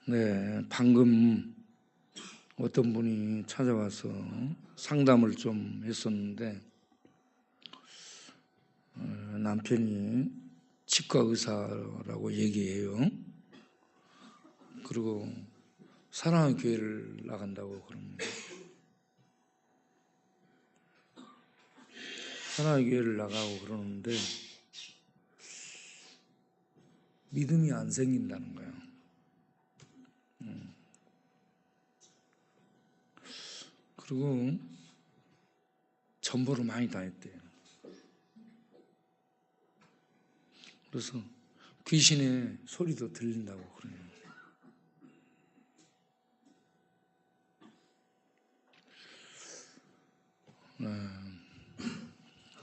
네, 방금 어떤 분이 찾아와서 상담을 좀 했었는데 남편이 치과 의사라고 얘기해요. 그리고 사랑의 교회를 나간다고 그럽니다. 사랑의 교회를 나가고 그러는데 믿음이 안 생긴다는 거예요. 그리고 전보를 많이 다녔대요. 그래서 귀신의 소리도 들린다고 그래요.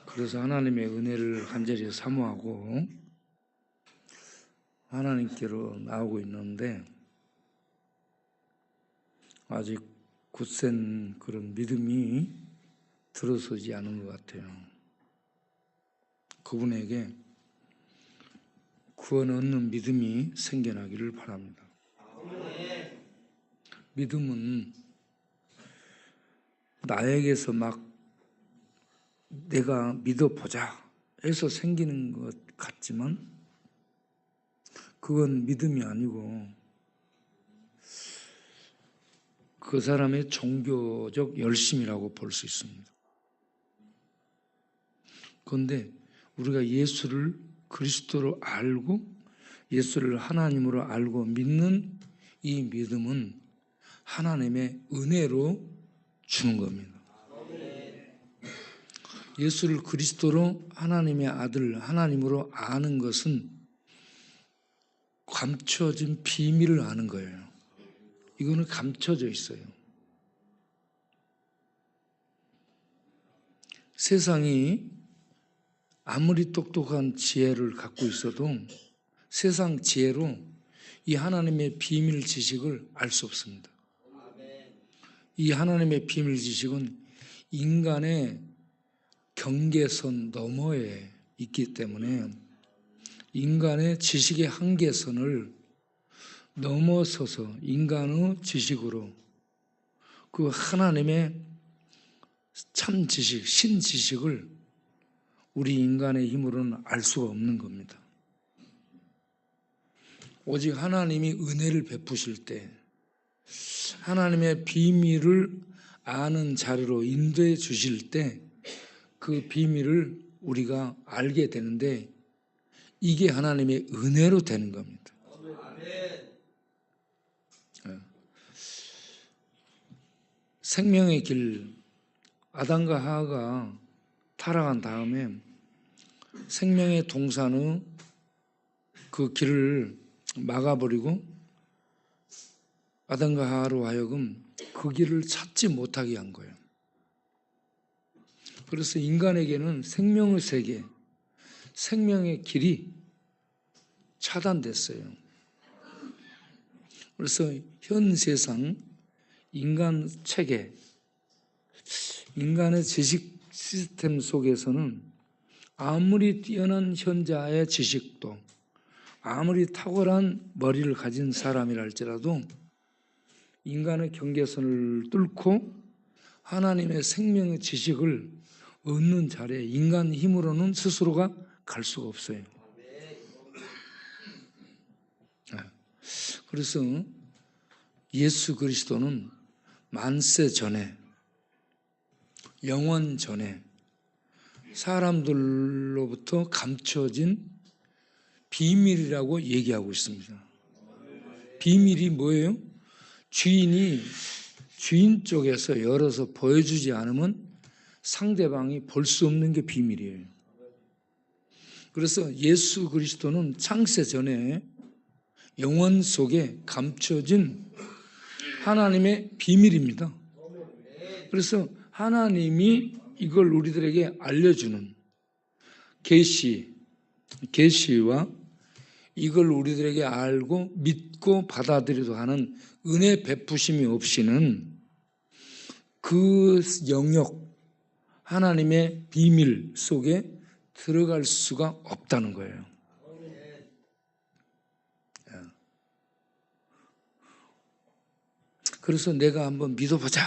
그래서 하나님의 은혜를 간절히 사모하고 하나님께로 나오고 있는데 아직 굳센 그런 믿음이 들어서지 않은 것 같아요. 그분에게 구원 얻는 믿음이 생겨나기를 바랍니다. 믿음은 나에게서 막 내가 믿어보자 해서 생기는 것 같지만 그건 믿음이 아니고 그 사람의 종교적 열심이라고 볼 수 있습니다. 그런데 우리가 예수를 그리스도로 알고 예수를 하나님으로 알고 믿는 이 믿음은 하나님의 은혜로 주는 겁니다. 예수를 그리스도로 하나님의 아들 하나님으로 아는 것은 감춰진 비밀을 아는 거예요. 이거는 감춰져 있어요. 세상이 아무리 똑똑한 지혜를 갖고 있어도 세상 지혜로 이 하나님의 비밀 지식을 알 수 없습니다. 이 하나님의 비밀 지식은 인간의 경계선 너머에 있기 때문에 인간의 지식의 한계선을 넘어서서 인간의 지식으로 그 하나님의 참 지식, 신지식을 우리 인간의 힘으로는 알 수가 없는 겁니다. 오직 하나님이 은혜를 베푸실 때 하나님의 비밀을 아는 자리로 인도해 주실 때 그 비밀을 우리가 알게 되는데 이게 하나님의 은혜로 되는 겁니다. 생명의 길, 아담과 하와가 타락한 다음에 생명의 동산의 그 길을 막아버리고 아담과 하와로 하여금 그 길을 찾지 못하게 한 거예요. 그래서 인간에게는 생명의 세계, 생명의 길이 차단됐어요. 그래서 현 세상 인간 체계, 인간의 지식 시스템 속에서는 아무리 뛰어난 현자의 지식도 아무리 탁월한 머리를 가진 사람이라 할지라도 인간의 경계선을 뚫고 하나님의 생명의 지식을 얻는 자리에 인간 힘으로는 스스로가 갈 수가 없어요. 그래서 예수 그리스도는 만세 전에 영원 전에 사람들로부터 감춰진 비밀이라고 얘기하고 있습니다. 비밀이 뭐예요? 주인이 주인 쪽에서 열어서 보여주지 않으면 상대방이 볼 수 없는 게 비밀이에요. 그래서 예수 그리스도는 창세 전에 영원 속에 감춰진 하나님의 비밀입니다. 그래서 하나님이 이걸 우리들에게 알려주는 계시와 이걸 우리들에게 알고 믿고 받아들이도록 하는 은혜 베푸심이 없이는 그 영역 하나님의 비밀 속에 들어갈 수가 없다는 거예요. 그래서 내가 한번 믿어보자.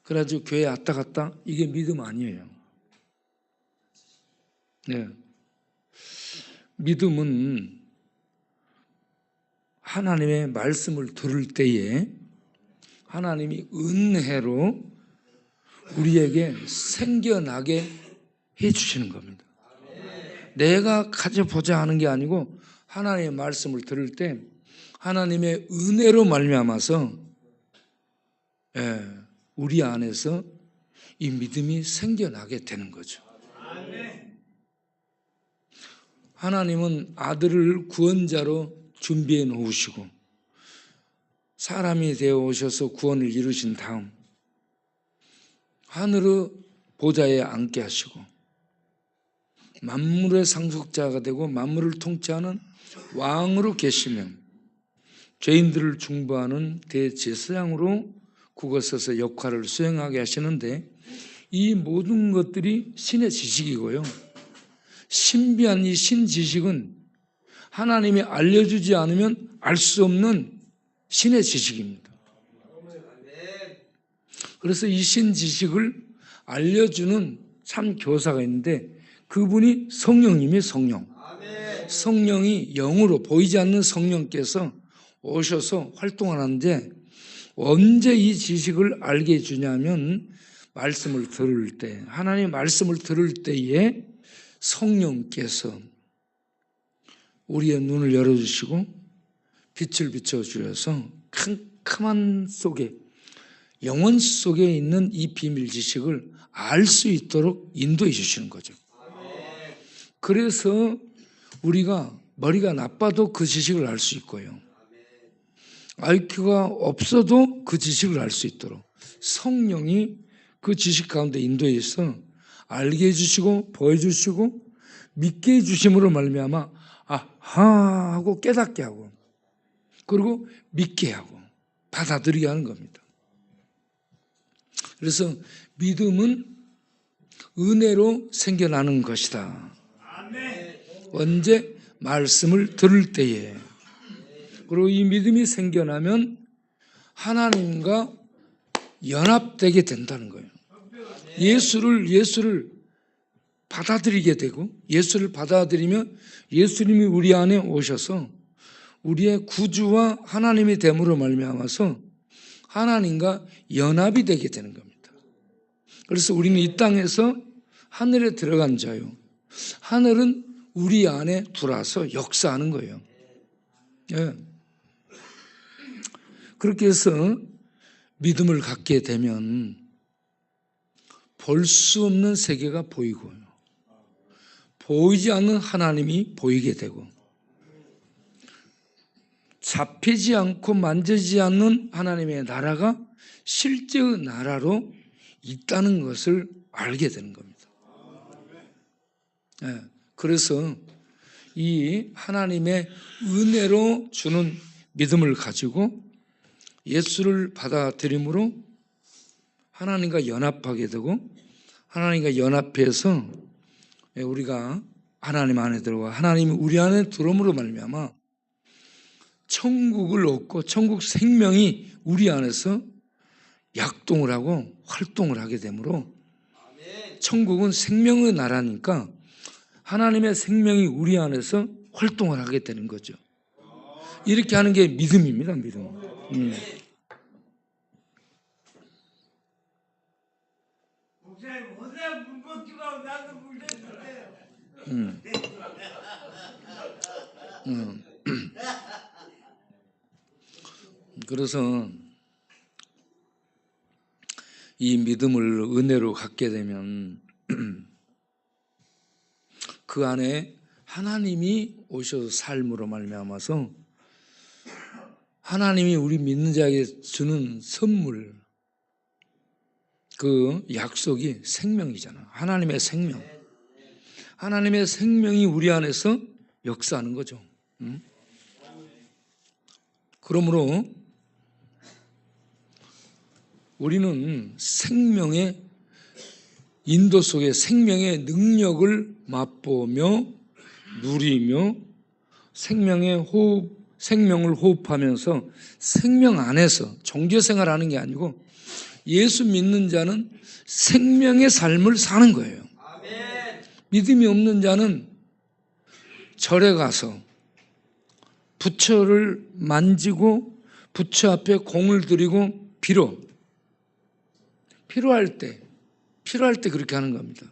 그래가지고 교회 왔다 갔다, 이게 믿음 아니에요. 네. 믿음은 하나님의 말씀을 들을 때에 하나님이 은혜로 우리에게 생겨나게 해주시는 겁니다. 내가 가져보자 하는 게 아니고 하나님의 말씀을 들을 때 하나님의 은혜로 말미암아서 우리 안에서 이 믿음이 생겨나게 되는 거죠. 하나님은 아들을 구원자로 준비해 놓으시고 사람이 되어 오셔서 구원을 이루신 다음 하늘의 보좌에 앉게 하시고 만물의 상속자가 되고 만물을 통치하는 왕으로 계시며 죄인들을 중보하는 대제사장으로 국어서서 역할을 수행하게 하시는데, 이 모든 것들이 신의 지식이고요, 신비한 이 신지식은 하나님이 알려주지 않으면 알 수 없는 신의 지식입니다. 그래서 이 신지식을 알려주는 참 교사가 있는데 그분이 성령님이 성령이 영으로 보이지 않는 성령께서 오셔서 활동하는데, 언제 이 지식을 알게 해주냐면 말씀을 들을 때, 하나님의 말씀을 들을 때에 성령께서 우리의 눈을 열어주시고 빛을 비춰주셔서 캄캄한 속에, 영혼 속에 있는 이 비밀 지식을 알 수 있도록 인도해 주시는 거죠. 그래서 우리가 머리가 나빠도 그 지식을 알 수 있고요, IQ가 없어도 그 지식을 알 수 있도록 성령이 그 지식 가운데 인도해서 알게 해주시고 보여주시고 믿게 해주심으로 말미암아 아하 하고 깨닫게 하고 그리고 믿게 하고 받아들이게 하는 겁니다. 그래서 믿음은 은혜로 생겨나는 것이다. 언제? 말씀을 들을 때에. 그리고 이 믿음이 생겨나면 하나님과 연합되게 된다는 거예요. 예수를 받아들이게 되고, 예수를 받아들이면 예수님이 우리 안에 오셔서 우리의 구주와 하나님이 됨으로 말미암아서 하나님과 연합이 되게 되는 겁니다. 그래서 우리는 이 땅에서 하늘에 들어간 자요, 하늘은 우리 안에 들어와서 역사하는 거예요. 예. 그렇게 해서 믿음을 갖게 되면 볼 수 없는 세계가 보이고요, 보이지 않는 하나님이 보이게 되고, 잡히지 않고 만지지 않는 하나님의 나라가 실제의 나라로 있다는 것을 알게 되는 겁니다. 네, 그래서 이 하나님의 은혜로 주는 믿음을 가지고 예수를 받아들임으로 하나님과 연합하게 되고, 하나님과 연합해서 우리가 하나님 안에 들어가 하나님이 우리 안에 들어옴으로 말미암아 천국을 얻고 천국 생명이 우리 안에서 약동을 하고 활동을 하게 되므로, 천국은 생명의 나라니까 하나님의 생명이 우리 안에서 활동을 하게 되는 거죠. 이렇게 하는 게 믿음입니다. 믿음. 그래서 이 믿음을 은혜로 갖게 되면 그 안에 하나님이 오셔서 삶으로 말미암아서 하나님이 우리 믿는 자에게 주는 선물, 그 약속이 생명이잖아. 하나님의 생명. 하나님의 생명이 우리 안에서 역사하는 거죠. 그러므로 우리는 생명의 인도 속에 생명의 능력을 맛보며 누리며 생명의 호흡 생명을 호흡하면서 생명 안에서 종교생활하는 게 아니고 예수 믿는 자는 생명의 삶을 사는 거예요. 믿음이 없는 자는 절에 가서 부처를 만지고 부처 앞에 공을 들이고 필요할 때 그렇게 하는 겁니다.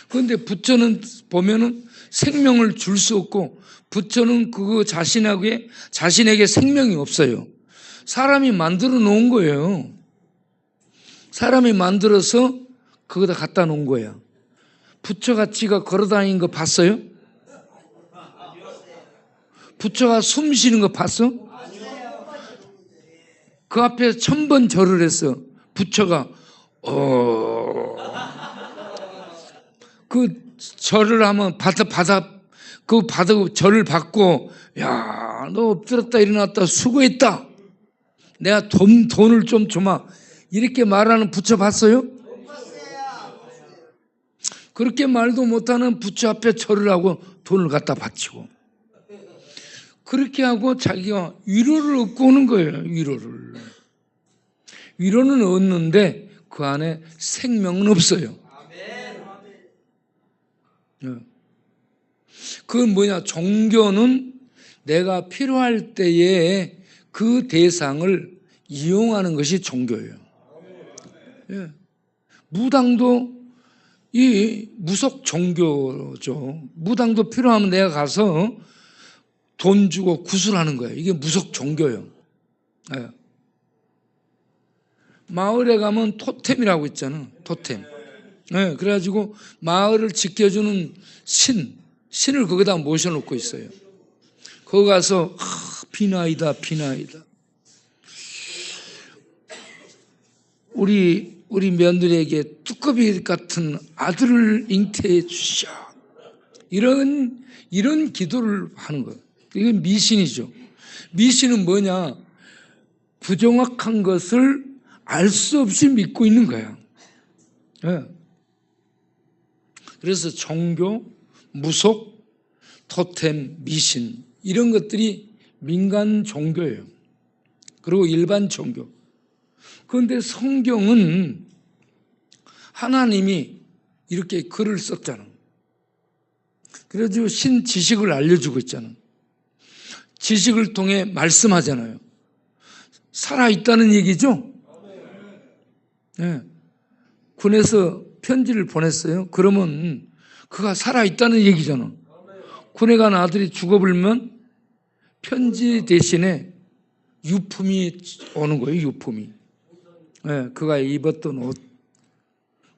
그런데 부처는 보면은 생명을 줄 수 없고 부처는 그거 자신에게 생명이 없어요. 사람이 만들어 놓은 거예요. 사람이 만들어서 거기다 갖다 놓은 거야. 부처가 지가 걸어 다니는 거 봤어요? 부처가 숨 쉬는 거 봤어? 그 앞에 1000번 절을 했어. 부처가 그 절을 하면 절을 받고 야, 너 엎드렸다 일어났다 수고했다. 내가 돈을 좀 주마. 이렇게 말하는 부처 봤어요? 그렇게 말도 못하는 부처 앞에 절을 하고 돈을 갖다 바치고 그렇게 하고 자기가 위로를 얻고 오는 거예요. 위로는 얻는데 그 안에 생명은 없어요. 그건 뭐냐? 종교는 내가 필요할 때에 그 대상을 이용하는 것이 종교예요. 무당도 이 무속 종교죠. 무당도 필요하면 내가 가서 돈 주고 구슬하는 거예요. 이게 무속 종교예요. 마을에 가면 토템이라고 있잖아. 토템. 그래가지고 마을을 지켜주는 신을 거기다 모셔놓고 있어요. 거기 가서 비나이다. 우리 며느리에게 뚜꺼비 같은 아들을 잉태해 주시오. 이런 기도를 하는 거예요. 이건 미신이죠. 미신은 뭐냐? 부정확한 것을 알 수 없이 믿고 있는 거야. 그래서 종교, 무속, 토템, 미신 이런 것들이 민간 종교예요. 그리고 일반 종교. 그런데 성경은 하나님이 이렇게 글을 썼잖아. 그래가지고 신지식을 알려주고 있잖아. 지식을 통해 말씀하잖아요. 살아있다는 얘기죠? 군에서 편지를 보냈어요. 그러면 그가 살아있다는 얘기잖아. 군에 간 아들이 죽어버리면 편지 대신에 유품이 오는 거예요. 유품이. 그가 입었던 옷,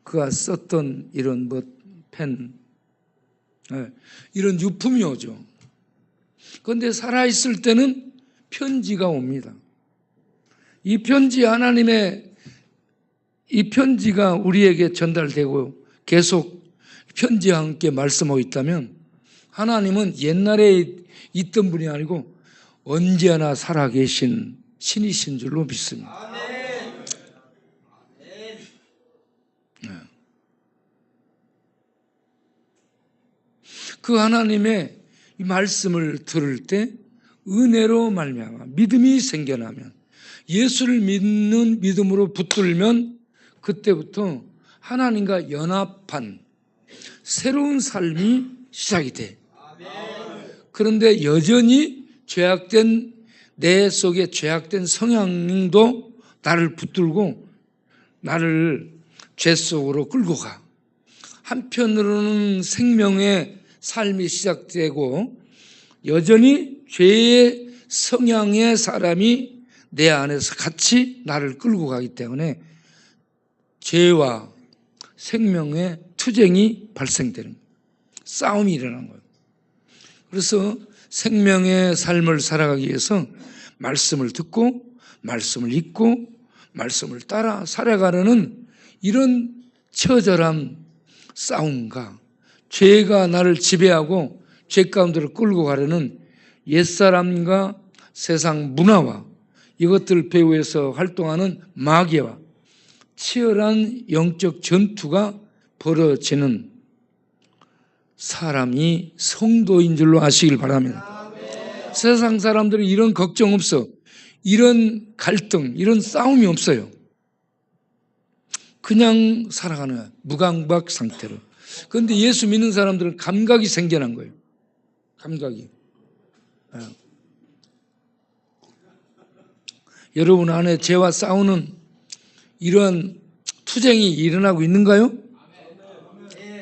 그가 썼던 이런 펜, 이런 유품이 오죠. 그런데 살아있을 때는 편지가 옵니다. 이 편지가 우리에게 전달되고 계속 편지와 함께 말씀하고 있다면 하나님은 옛날에 있던 분이 아니고 언제나 살아계신 신이신 줄로 믿습니다. 그 하나님의 이 말씀을 들을 때 은혜로 말미암아 믿음이 생겨나면 예수를 믿는 믿음으로 붙들면 그때부터 하나님과 연합한 새로운 삶이 시작이 돼. 그런데 여전히 죄악된 내 속에 죄악된 성향도 나를 붙들고 나를 죄 속으로 끌고 가. 한편으로는 생명의 삶이 시작되고 여전히 죄의 성향의 사람이 내 안에서 같이 나를 끌고 가기 때문에 죄와 생명의 투쟁이 발생되는 거예요. 싸움이 일어나는 거예요. 그래서 생명의 삶을 살아가기 위해서 말씀을 듣고 말씀을 읽고 말씀을 따라 살아가려는 이런 처절한 싸움과 죄가 나를 지배하고 죄 가운데로 끌고 가려는 옛사람과 세상 문화와 이것들 배후에서 활동하는 마귀와 치열한 영적 전투가 벌어지는 사람이 성도인 줄로 아시길 바랍니다. 세상 사람들은 이런 걱정 없어. 이런 갈등, 이런 싸움이 없어요. 그냥 살아가는 거야. 무감각 상태로. 그런데 예수 믿는 사람들은 감각이 생겨난 거예요. 감각이. 여러분 안에 죄와 싸우는 이러한 투쟁이 일어나고 있는가요?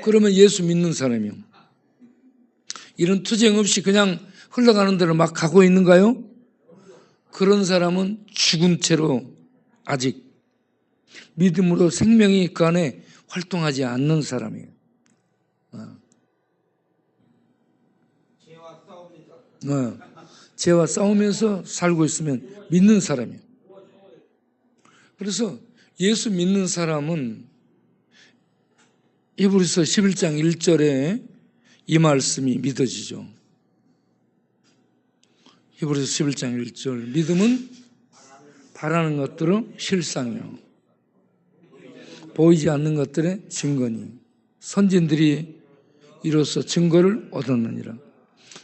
그러면 예수 믿는 사람이요. 이런 투쟁 없이 그냥 흘러가는 대로 막 가고 있는가요? 그런 사람은 죽은 채로 아직 믿음으로 생명이 그 안에 활동하지 않는 사람이에요. 죄와 싸우면서 살고 있으면 믿는 사람이에요. 그래서 예수 믿는 사람은 히브리서 11장 1절에 이 말씀이 믿어지죠. 히브리서 11장 1절 믿음은 바라는 것들은 실상이요 보이지 않는 것들의 증거니 선진들이 이로써 증거를 얻었느니라.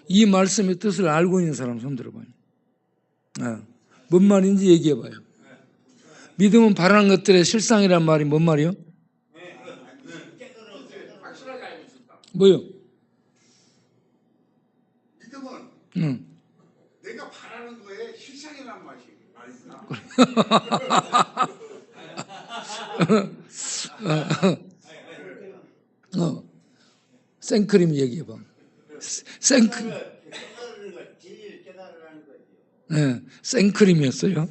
이 말씀의 뜻을 알고 있는 사람 손 들어봐요. 뭔 말인지 얘기해봐요. 믿음은 바라는 것들의 실상이란 말이 뭔 말이요? 뭐요? 믿음은 내가 바라는 거에 실상이란 말이야. 생크림 얘기해봐. 생크림. 네, 생크림이었어요.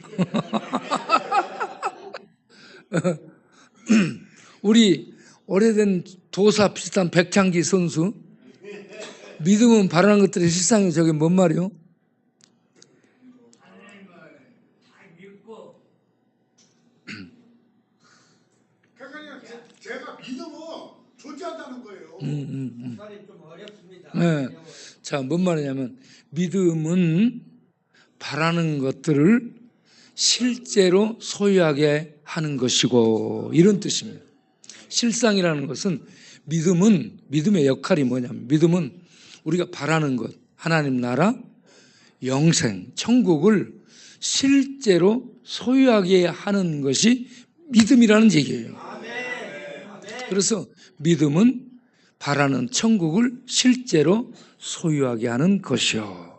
우리 오래된 도사 비슷한 백창기 선수 믿음은 바라는 것들의 실상이 저게 뭔 말이요? 그러니까 제가 믿음은 존재한다는 거예요. 좀 어렵습니다. 네. 자, 뭔 말이냐면 믿음은 바라는 것들을 실제로 소유하게 하는 것이고 이런 뜻입니다. 실상이라는 것은 믿음의 역할이 뭐냐면 믿음은 우리가 바라는 것, 하나님 나라, 영생, 천국을 실제로 소유하게 하는 것이 믿음이라는 얘기예요. 그래서 믿음은 바라는 천국을 실제로 소유하게 하는 것이요.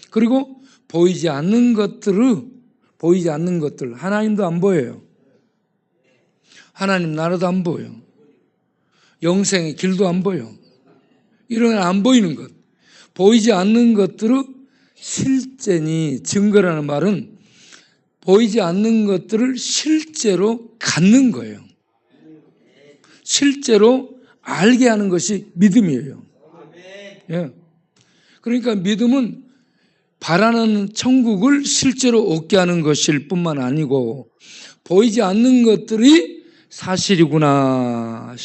그리고 보이지 않는 것들, 하나님도 안 보여요. 하나님 나라도 안 보여. 영생의 길도 안 보여. 이런 안 보이는 것, 보이지 않는 것들을 실제니 증거라는 말은 보이지 않는 것들을 실제로 갖는 거예요. 실제로 알게 하는 것이 믿음이에요. 예. 그러니까 믿음은 바라는 천국을 실제로 얻게 하는 것일 뿐만 아니고 보이지 않는 것들이 사실이구나,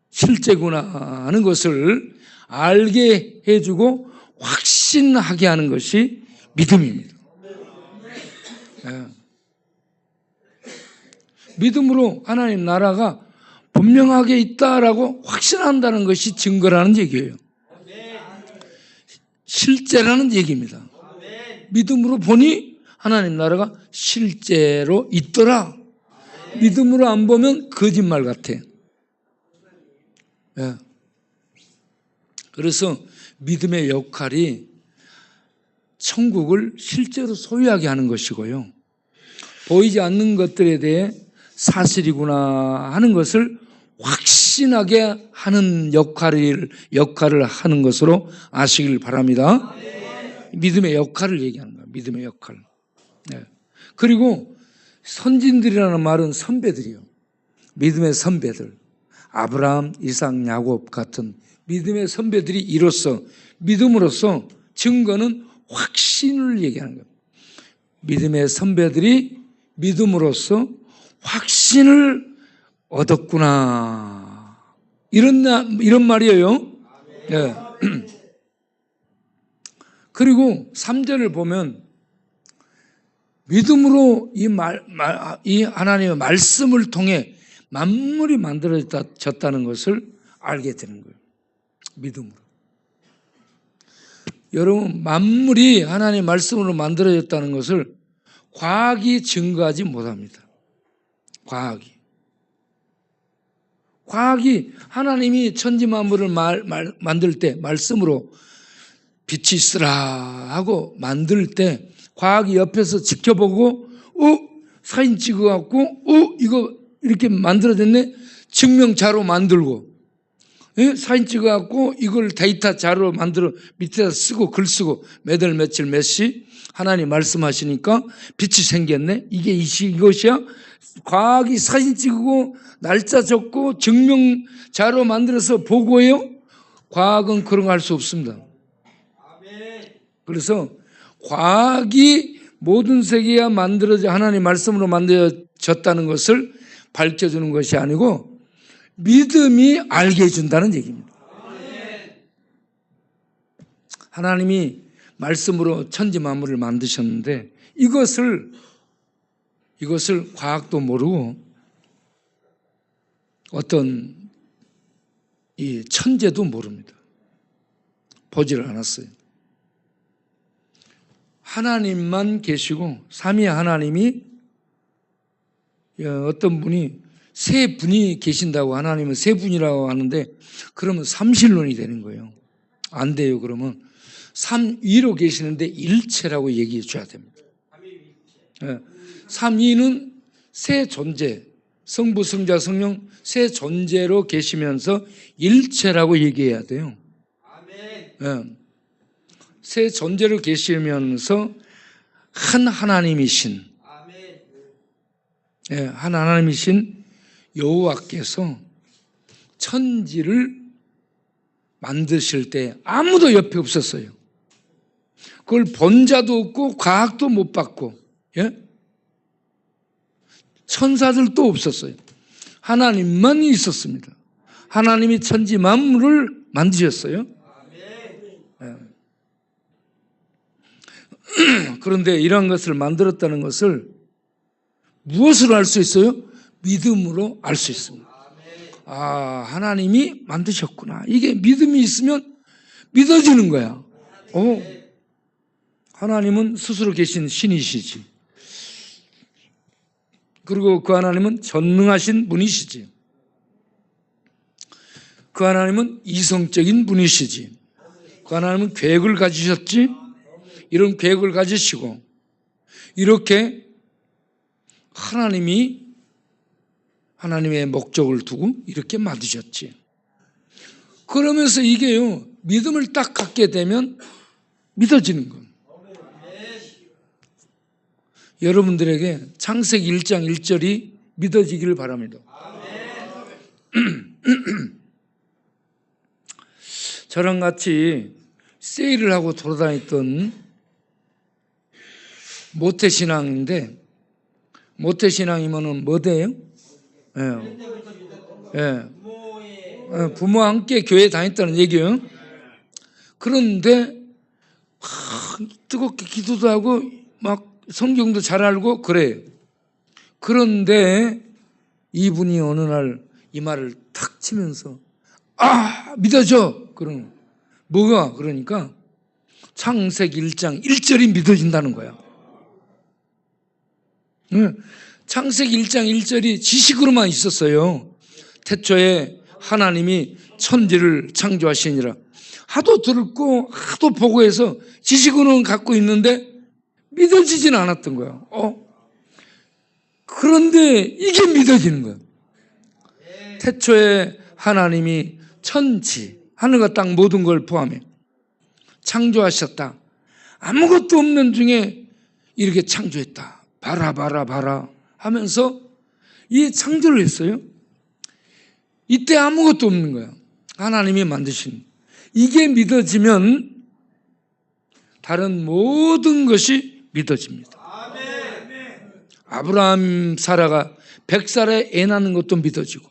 실제구나 하는 것을 알게 해주고 확신하게 하는 것이 믿음입니다. 예. 믿음으로 하나님 나라가 분명하게 있다라고 확신한다는 것이 증거라는 얘기예요. 실제라는 얘기입니다. 믿음으로 보니 하나님 나라가 실제로 있더라. 믿음으로 안 보면 거짓말 같아. 예. 그래서 믿음의 역할이 천국을 실제로 소유하게 하는 것이고요. 보이지 않는 것들에 대해 사실이구나 하는 것을 확신하게 하는 역할을 하는 것으로 아시길 바랍니다. 믿음의 역할을 얘기하는 거예요. 믿음의 역할. 네. 그리고 선진들이라는 말은 선배들이요. 믿음의 선배들. 아브라함, 이삭, 야곱 같은 믿음의 선배들이 이로써 믿음으로써 증거는 확신을 얘기하는 거예요. 믿음의 선배들이 믿음으로써 확신을 얻었구나. 이런 말이에요. 네. 그리고 3절을 보면 믿음으로 이 하나님의 말씀을 통해 만물이 만들어졌다는 것을 알게 되는 거예요. 믿음으로. 여러분, 만물이 하나님의 말씀으로 만들어졌다는 것을 과학이 증거하지 못합니다. 과학이 하나님이 천지 만물을 만들 때 말씀으로 빛이 있으라 하고 만들 때 과학이 옆에서 지켜보고 사진 찍어갖고 이거 이렇게 만들어졌네 증명자로 만들고 사진 찍어갖고 이걸 데이터 자료 만들어 밑에다 쓰고 글 쓰고 몇 월 며칠 몇 시 하나님 말씀하시니까 빛이 생겼네. 이게 이것이야. 과학이 사진 찍고 날짜 적고 증명 자료 만들어서 보고요. 과학은 그런 거 할 수 없습니다. 그래서 과학이 모든 세계가 만들어져 하나님 말씀으로 만들어졌다는 것을 밝혀주는 것이 아니고 믿음이 알게 해준다는 얘기입니다. 하나님이 말씀으로 천지 만물을 만드셨는데 이것을 과학도 모르고 어떤 이 천재도 모릅니다. 보지를 않았어요. 하나님만 계시고 삼위 하나님이 어떤 분이 세 분이 계신다고 하나님은 세 분이라고 하는데 그러면 삼실론이 되는 거예요. 안 돼요. 그러면 삼위로 계시는데 일체라고 얘기해 줘야 됩니다. 삼위는 세 존재, 성부, 성자, 성령 세 존재로 계시면서 일체라고 얘기해야 돼요. 세 존재로 계시면서 한 하나님이신 한 하나님이신 여호와께서 천지를 만드실 때 아무도 옆에 없었어요. 그걸 본 자도 없고 과학도 못 받고 천사들도 없었어요. 하나님만 있었습니다. 하나님이 천지 만물을 만드셨어요. 그런데 이러한 것을 만들었다는 것을 무엇으로 알 수 있어요? 믿음으로 알 수 있습니다. 아, 하나님이 만드셨구나. 이게 믿음이 있으면 믿어지는 거야. 하나님은 스스로 계신 신이시지. 그리고 그 하나님은 전능하신 분이시지. 그 하나님은 이성적인 분이시지. 그 하나님은 계획을 가지셨지. 이런 계획을 가지시고 이렇게 하나님의 목적을 두고 이렇게 만드셨지. 그러면서 이게요, 믿음을 딱 갖게 되면 믿어지는 거예요. 여러분들에게 창세기 1장 1절이 믿어지기를 바랍니다. 저랑 같이 세일을 하고 돌아다녔던 모태신앙인데, 모태신앙이면은 뭐 돼요? 부모와 함께 교회 다녔다는 얘기예요. 그런데 뜨겁게 기도도 하고 막 성경도 잘 알고 그래요. 그런데 이분이 어느 날 이 말을 탁 치면서 믿어져. 그러는 뭐가? 그러니까 창세기 1장 1절이 믿어진다는 거야. 창세기 1장 1절이 지식으로만 있었어요. 태초에 하나님이 천지를 창조하시니라. 하도 듣고 하도 보고 해서 지식으로는 갖고 있는데 믿어지진 않았던 거야. 그런데 이게 믿어지는 거야. 태초에 하나님이 천지, 하늘과 땅 모든 걸 포함해 창조하셨다. 아무것도 없는 중에 이렇게 창조했다. 봐라 하면서 이 창조를 했어요. 이때 아무것도 없는 거야. 하나님이 만드신. 이게 믿어지면 다른 모든 것이 믿어집니다. 아브라함 사라가 100살에 애 낳는 것도 믿어지고,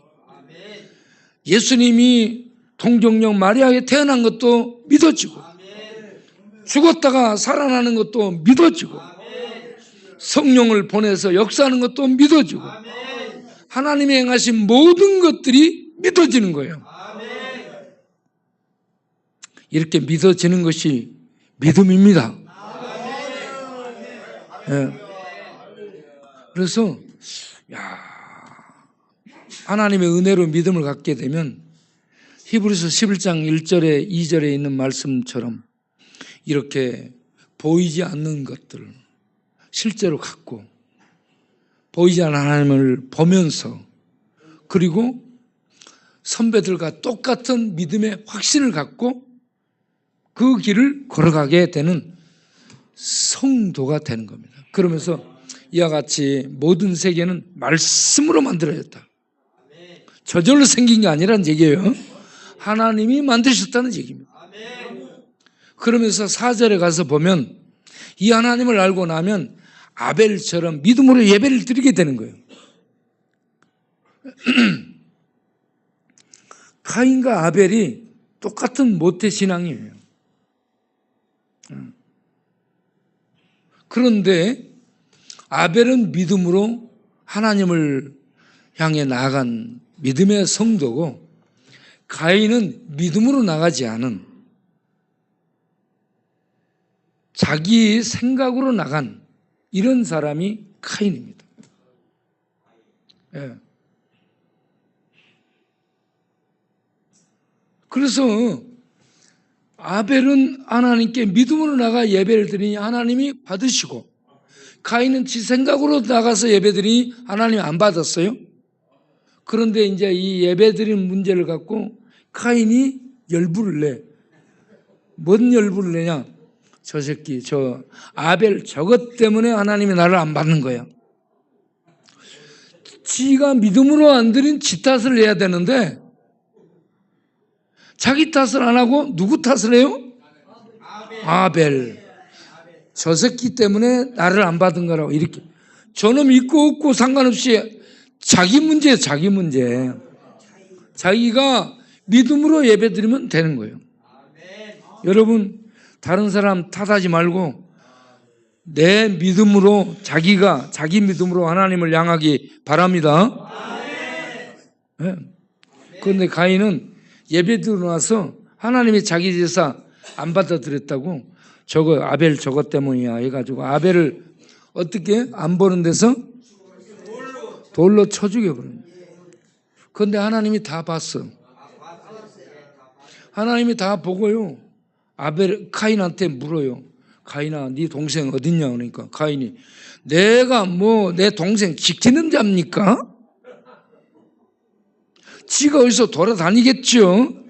예수님이 동정녀 마리아에 태어난 것도 믿어지고, 죽었다가 살아나는 것도 믿어지고, 성령을 보내서 역사하는 것도 믿어지고, 하나님이 행하신 모든 것들이 믿어지는 거예요. 이렇게 믿어지는 것이 믿음입니다. 예. 그래서 하나님의 은혜로 믿음을 갖게 되면 히브리서 11장 1절에 2절에 있는 말씀처럼 이렇게 보이지 않는 것들 실제로 갖고 보이지 않는 하나님을 보면서 그리고 선배들과 똑같은 믿음의 확신을 갖고 그 길을 걸어가게 되는 성도가 되는 겁니다. 그러면서 이와 같이 모든 세계는 말씀으로 만들어졌다. 저절로 생긴 게 아니라는 얘기예요. 하나님이 만드셨다는 얘기입니다. 그러면서 4절에 가서 보면 이 하나님을 알고 나면 아벨처럼 믿음으로 예배를 드리게 되는 거예요. 카인과 아벨이 똑같은 모태신앙이에요. 그런데 아벨은 믿음으로 하나님을 향해 나아간 믿음의 성도고 가인은 믿음으로 나가지 않은 자기 생각으로 나간 이런 사람이 카인입니다. 예. 그래서 아벨은 하나님께 믿음으로 나가 예배를 드리니 하나님이 받으시고 가인은 지 생각으로 나가서 예배 드리니 하나님이 안 받았어요. 그런데 이제 이 예배 드리는 문제를 갖고 카인이 열불을 내. 뭔 열불을 내냐? 저 새끼, 저 아벨 저것 때문에 하나님이 나를 안 받는 거야. 지가 믿음으로 안 드린 지 탓을 해야 되는데 자기 탓을 안 하고 누구 탓을 해요? 아벨. 저 새끼 때문에 나를 안 받은 거라고 이렇게. 저놈 있고 없고 상관없이 자기 문제예요. 자기 문제. 자기가 믿음으로 예배드리면 되는 거예요. 여러분 다른 사람 탓하지 말고 내 믿음으로 자기가 자기 믿음으로 하나님을 향하기 바랍니다. 네. 그런데 가인은 예배 드리고 나서 하나님이 자기 제사 안 받아들였다고 저거 아벨 저것 때문이야 해가지고 아벨을 어떻게 안 보는 데서 돌로 쳐 죽여버려요. 그런데 하나님이 다 봤어. 하나님이 다 보고요. 아벨 카인한테 물어요. 가인아, 네 동생 어딨냐? 그러니까 가인이 내가 뭐 내 동생 지키는 자입니까? 지가 어디서 돌아다니겠죠?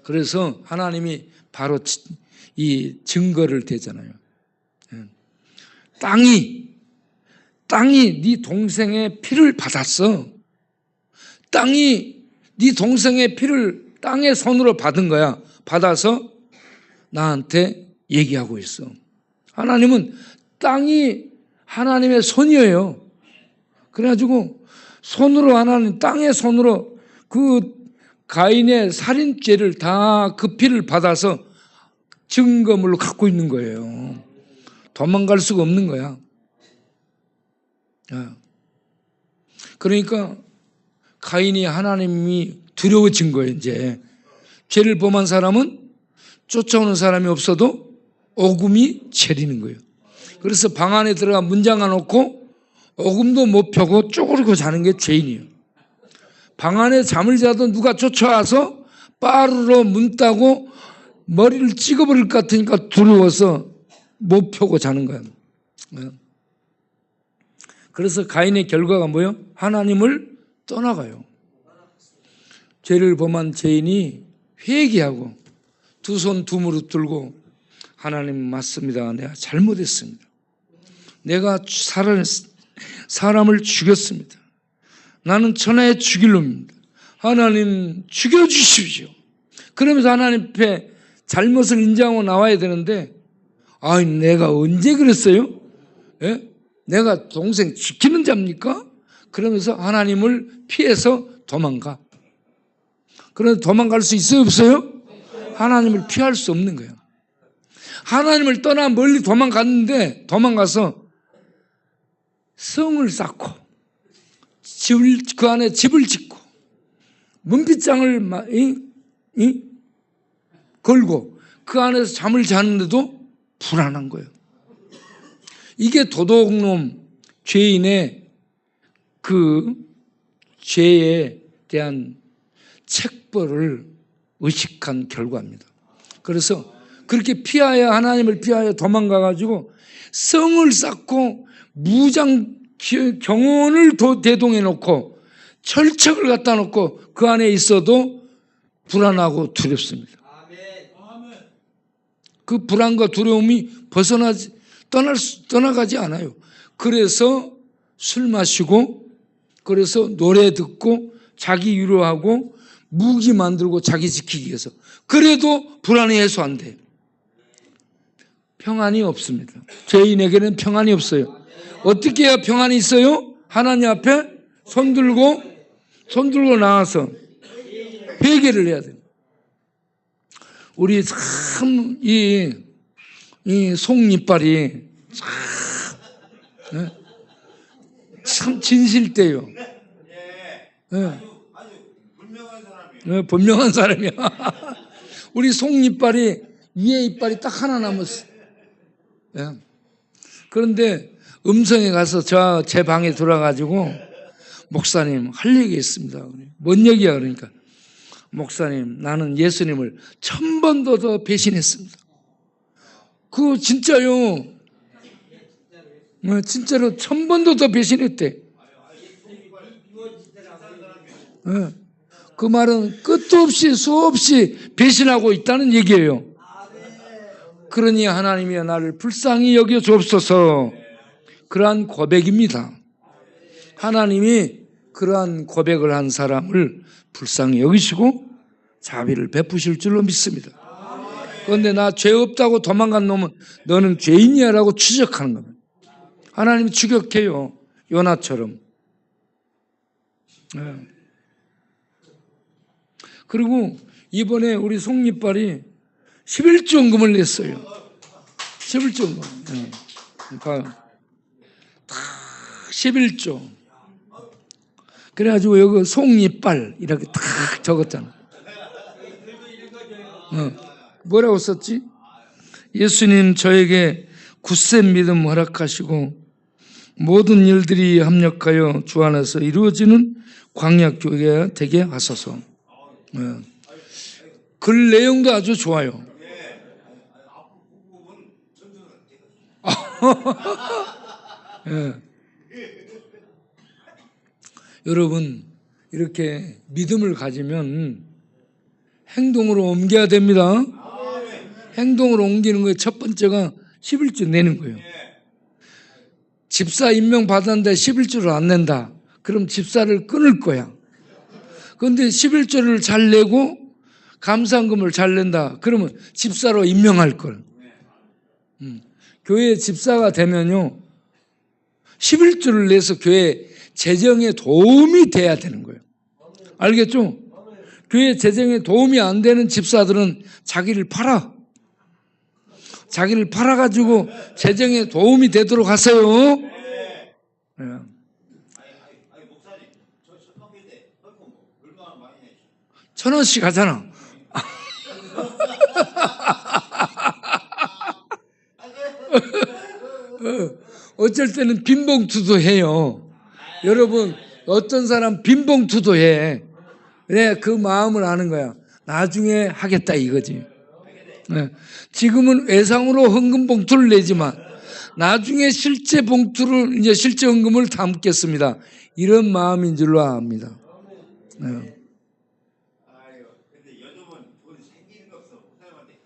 그래서 하나님이 바로 이 증거를 대잖아요. 땅이 네 동생의 피를 받았어. 땅이 네 동생의 피를 땅의 손으로 받은 거야. 받아서 나한테 얘기하고 있어. 하나님은 땅이 하나님의 손이에요. 그래가지고 손으로 하나님 땅의 손으로 그 가인의 살인죄를 다 그 피를 받아서 증거물로 갖고 있는 거예요. 도망갈 수가 없는 거야. 그러니까 가인이 하나님이 두려워진 거예요. 이제 죄를 범한 사람은 쫓아오는 사람이 없어도 오금이 체리는 거예요. 그래서 방 안에 들어가 문 잠가 놓고 오금도 못 펴고 쪼그리고 자는 게 죄인이에요. 방 안에 잠을 자도 누가 쫓아와서 빠르로 문 따고 머리를 찍어버릴 것 같으니까 두려워서 못 펴고 자는 거예요. 그래서 가인의 결과가 뭐예요? 하나님을 떠나가요. 죄를 범한 죄인이 회개하고 두 손 두 무릎 들고 하나님 맞습니다. 내가 잘못했습니다. 내가 사람을 죽였습니다. 나는 천하의 죽일 놈입니다. 하나님 죽여주십시오. 그러면서 하나님 앞에 잘못을 인정하고 나와야 되는데 내가 언제 그랬어요? 예? 내가 동생 지키는 자입니까? 그러면서 하나님을 피해서 도망가. 그런데 도망갈 수 있어요? 없어요? 하나님을 피할 수 없는 거예요. 하나님을 떠나 멀리 도망갔는데 도망가서 성을 쌓고 그 안에 집을 짓고 문빗장을 걸고 그 안에서 잠을 자는데도 불안한 거예요. 이게 도둑놈, 죄인의 그 죄에 대한 책벌을 의식한 결과입니다. 그래서 그렇게 피하여, 하나님을 피하여 도망가 가지고 성을 쌓고 무장 경호원을 대동해 놓고 철책을 갖다 놓고 그 안에 있어도 불안하고 두렵습니다. 그 불안과 두려움이 떠나가지 않아요. 그래서 술 마시고, 그래서 노래 듣고, 자기 위로하고, 무기 만들고 자기 지키기 위해서. 그래도 불안이 해소 안 돼요. 평안이 없습니다. 죄인에게는 평안이 없어요. 어떻게 해야 평안이 있어요? 하나님 앞에 손 들고 나와서 회개를 해야 돼요. 우리 참 이 속니빨이 참 진실돼요. 아주 분명한 사람이에요. 분명한 사람이야. 우리 속니빨이 위에 이빨이 딱 하나 남았어. 그런데 음성에 가서 제 방에 들어가가지고 목사님 할 얘기 있습니다. 뭔 얘기야? 그러니까 목사님, 나는 예수님을 1000번도 더 배신했습니다. 그거 진짜요. 진짜로 1000번도 더 배신했대. 그 말은 끝도 없이 수없이 배신하고 있다는 얘기예요. 그러니 하나님이 나를 불쌍히 여겨 주옵소서. 그러한 고백입니다. 하나님이 그러한 고백을 한 사람을 불쌍히 여기시고 자비를 베푸실 줄로 믿습니다. 그런데 나 죄 없다고 도망간 놈은 너는 죄인이야 라고 추적하는 겁니다. 하나님이 추격해요. 요나처럼. 그리고 이번에 우리 속니빨이 11조원금을 냈어요. 11조원금. 봐요. 다 11조. 그래가지고 여기 속니빨 이렇게 탁 적었잖아. 뭐라고 썼지? 예수님 저에게 굳센 믿음 허락하시고 모든 일들이 합력하여 주 안에서 이루어지는 광야교회가 되게 하소서. 글 내용도 아주 좋아요. 여러분, 이렇게 믿음을 가지면 행동으로 옮겨야 됩니다. 행동으로 옮기는 거에 첫 번째가 11조 내는 거예요. 집사 임명 받았는데 11조를 안 낸다. 그럼 집사를 끊을 거야. 그런데 11조를 잘 내고 감사금을 잘 낸다. 그러면 집사로 임명할 걸. 교회 집사가 되면요, 11조를 내서 교회 재정에 도움이 돼야 되는 거예요. 알겠죠? 교회 재정에 도움이 안 되는 집사들은 자기를 팔아. 자기를 팔아가지고 재정에 도움이 되도록 하세요. 네. 목사님, 저 커피 때 얼마나 많이 내죠? 1,000원씩 하잖아. 어쩔 때는 빈봉투도 해요. 여러분, 어떤 사람 빈봉투도 해. 네, 그 마음을 아는 거야. 나중에 하겠다 이거지. 네. 지금은 외상으로 헌금 봉투를 내지만 나중에 실제 봉투를, 이제 실제 헌금을 담겠습니다. 이런 마음인 줄로 압니다. 네. 근데 요즘은 돈 생기는 거 없어. 목사님한테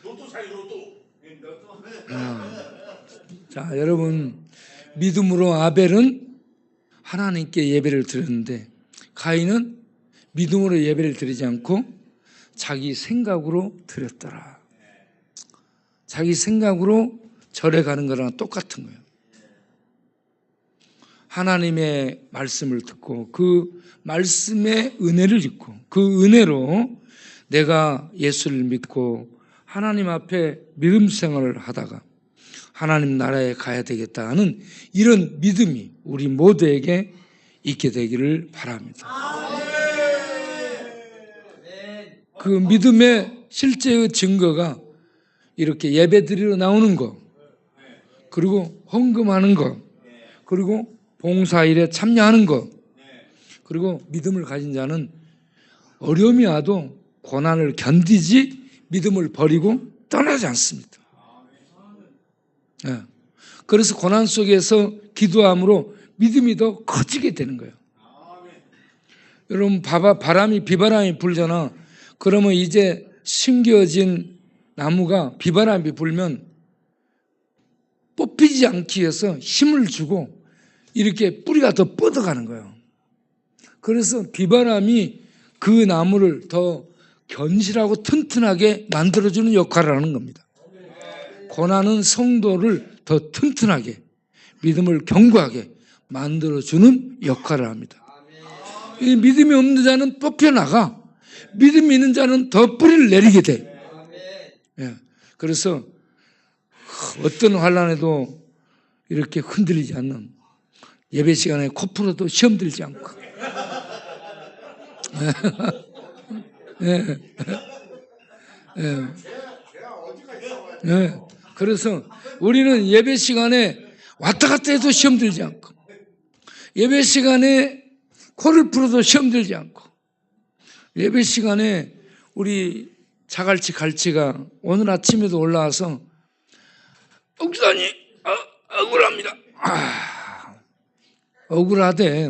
로또 사이 로또. 자, 여러분, 믿음으로 아벨은 하나님께 예배를 드렸는데 가인은 믿음으로 예배를 드리지 않고 자기 생각으로 드렸더라. 자기 생각으로 절에 가는 거랑 똑같은 거예요. 하나님의 말씀을 듣고 그 말씀의 은혜를 입고 그 은혜로 내가 예수를 믿고 하나님 앞에 믿음 생활을 하다가 하나님 나라에 가야 되겠다 하는 이런 믿음이 우리 모두에게 있게 되기를 바랍니다. 그 믿음의 실제의 증거가 이렇게 예배 드리러 나오는 거, 그리고 헌금하는 거, 그리고 봉사일에 참여하는 거, 그리고 믿음을 가진 자는 어려움이 와도 고난을 견디지 믿음을 버리고 떠나지 않습니다. 예. 그래서 고난 속에서 기도함으로 믿음이 더 커지게 되는 거예요. 여러분 바람이 비바람이 불잖아. 그러면 이제 심겨진 나무가 비바람이 불면 뽑히지 않기 위해서 힘을 주고 이렇게 뿌리가 더 뻗어가는 거예요. 그래서 비바람이 그 나무를 더 견실하고 튼튼하게 만들어주는 역할을 하는 겁니다. 고난은 성도를 더 튼튼하게, 믿음을 견고하게 만들어주는 역할을 합니다. 이 믿음이 없는 자는 뽑혀나가, 믿음이 있는 자는 더 뿌리를 내리게 돼. 예. 그래서 어떤 환난에도 이렇게 흔들리지 않는, 예배 시간에 코 풀어도 시험 들지 않고. 예. 예. 예. 그래서 우리는 예배 시간에 왔다 갔다 해도 시험 들지 않고, 예배 시간에 코를 풀어도 시험 들지 않고, 예배 시간에 우리 자갈치 갈치가 오늘 아침에도 올라와서 목사님 억울합니다. 억울하대.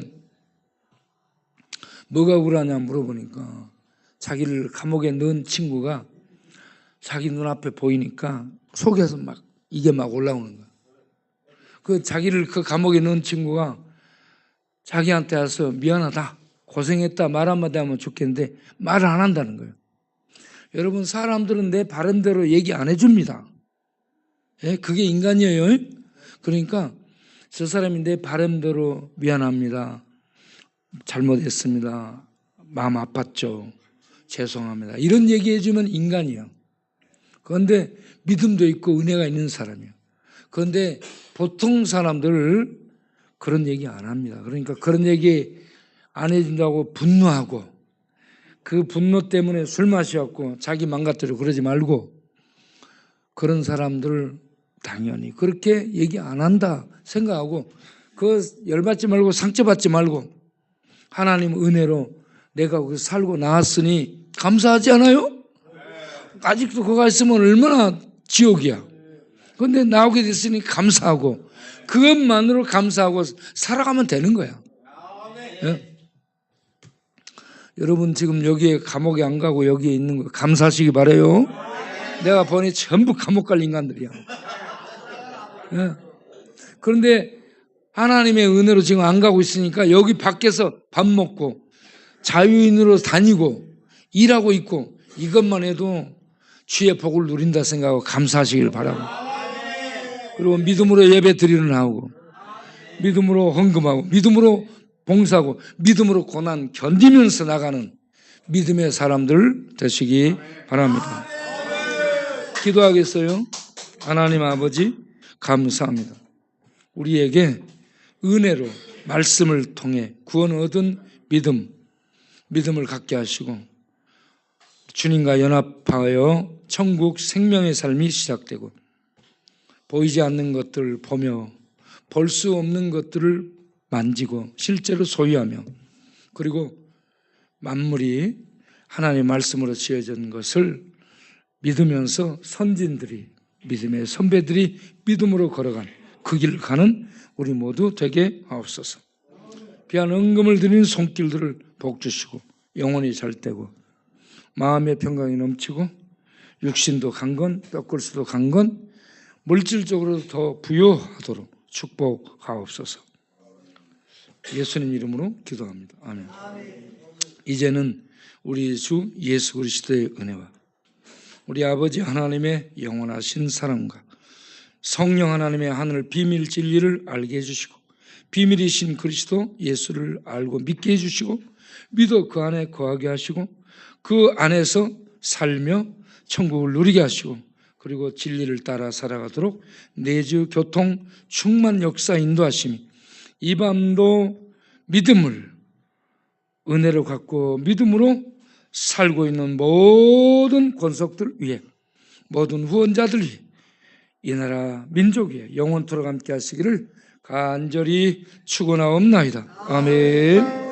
뭐가 억울하냐 물어보니까 자기를 감옥에 넣은 친구가 자기 눈앞에 보이니까 속에서 막 이게 막 올라오는 거야. 그 자기를 그 감옥에 넣은 친구가 자기한테 와서 미안하다, 고생했다 말 한마디 하면 좋겠는데 말을 안 한다는 거예요. 여러분, 사람들은 내 바른대로 얘기 안 해줍니다. 예? 그게 인간이에요. 그러니까 저 사람이 내 바른대로 미안합니다, 잘못했습니다, 마음 아팠죠, 죄송합니다, 이런 얘기해 주면 인간이에요. 그런데 믿음도 있고 은혜가 있는 사람이에요. 그런데 보통 사람들 그런 얘기 안 합니다. 그러니까 그런 얘기 안 해준다고 분노하고, 그 분노 때문에 술 마셔갖고 자기 망가뜨려 그러지 말고, 그런 사람들을 당연히 그렇게 얘기 안 한다 생각하고, 그 열받지 말고 상처받지 말고 하나님 은혜로 내가 거기서 살고 나왔으니 감사하지 않아요? 아직도 거기 있으면 얼마나 지옥이야. 그런데 나오게 됐으니 감사하고, 그것만으로 감사하고 살아가면 되는 거야. 예? 여러분 지금 여기에 감옥에 안 가고 여기에 있는 거 감사하시기 바라요. 내가 보니 전부 감옥 갈 인간들이야. 예? 그런데 하나님의 은혜로 지금 안 가고 있으니까 여기 밖에서 밥 먹고 자유인으로 다니고 일하고 있고, 이것만 해도 주의 복을 누린다 생각하고 감사하시길 바라고, 그리고 믿음으로 예배 드리러 나오고, 믿음으로 헌금하고, 믿음으로 봉사하고, 믿음으로 고난 견디면서 나가는 믿음의 사람들 되시기 바랍니다. 기도하겠어요? 하나님 아버지, 감사합니다. 우리에게 은혜로 말씀을 통해 구원 얻은 믿음을 갖게 하시고 주님과 연합하여 천국 생명의 삶이 시작되고, 보이지 않는 것들을 보며 볼 수 없는 것들을 만지고 실제로 소유하며, 그리고 만물이 하나님의 말씀으로 지어진 것을 믿으면서 선진들이, 믿음의 선배들이 믿음으로 걸어간 그 길을 가는 우리 모두 되게 하옵소서. 귀한 은금을 드리는 손길들을 복 주시고 영혼이 잘되고 마음의 평강이 넘치고 육신도 강건, 떡글수도 강건, 물질적으로도 더 부요하도록 축복하옵소서. 예수님 이름으로 기도합니다. 아멘. 이제는 우리 주 예수 그리스도의 은혜와 우리 아버지 하나님의 영원하신 사랑과 성령 하나님의 하늘 비밀 진리를 알게 해주시고, 비밀이신 그리스도 예수를 알고 믿게 해주시고, 믿어 그 안에 거하게 하시고, 그 안에서 살며 천국을 누리게 하시고, 그리고 진리를 따라 살아가도록 내주 교통 충만 역사 인도하심이 이 밤도 믿음을 은혜로 갖고 믿음으로 살고 있는 모든 권속들 위에, 모든 후원자들 위해, 이 나라 민족 위에 영원토록 함께 하시기를 간절히 축원하옵나이다. 아멘.